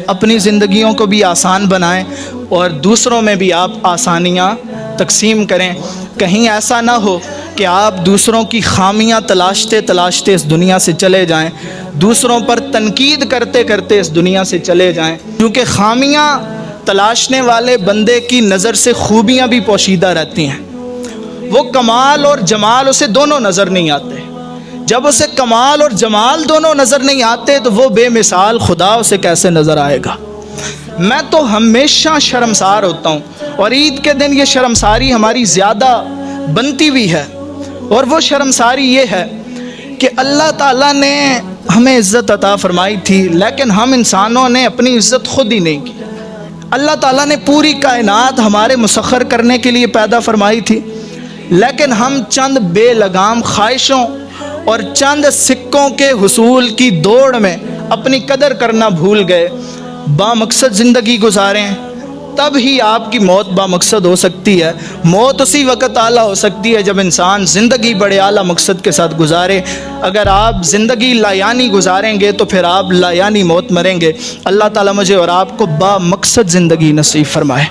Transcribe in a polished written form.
اپنی زندگیوں کو بھی آسان بنائیں اور دوسروں میں بھی آپ آسانیاں تقسیم کریں۔ کہیں ایسا نہ ہو کہ آپ دوسروں کی خامیاں تلاشتے تلاشتے اس دنیا سے چلے جائیں، دوسروں پر تنقید کرتے کرتے اس دنیا سے چلے جائیں، کیونکہ خامیاں تلاشنے والے بندے کی نظر سے خوبیاں بھی پوشیدہ رہتی ہیں۔ وہ کمال اور جمال اسے دونوں نظر نہیں آتے۔ جب اسے کمال اور جمال دونوں نظر نہیں آتے تو وہ بے مثال خدا اسے کیسے نظر آئے گا؟ میں تو ہمیشہ شرمسار ہوتا ہوں، اور عید کے دن یہ شرمساری ہماری زیادہ بنتی ہوئی ہے، اور وہ شرمساری یہ ہے کہ اللہ تعالیٰ نے ہمیں عزت عطا فرمائی تھی، لیکن ہم انسانوں نے اپنی عزت خود ہی نہیں کی۔ اللہ تعالیٰ نے پوری کائنات ہمارے مسخر کرنے کے لیے پیدا فرمائی تھی، لیکن ہم چند بے لگام خواہشوں اور چند سکوں کے حصول کی دوڑ میں اپنی قدر کرنا بھول گئے۔ بامقصد زندگی گزاریں، تب ہی آپ کی موت بامقصد ہو سکتی ہے۔ موت اسی وقت اعلیٰ ہو سکتی ہے جب انسان زندگی بڑے اعلیٰ مقصد کے ساتھ گزارے۔ اگر آپ زندگی لایانی گزاریں گے تو پھر آپ لایانی موت مریں گے۔ اللہ تعالیٰ مجھے اور آپ کو بامقصد زندگی نصیب فرمائے۔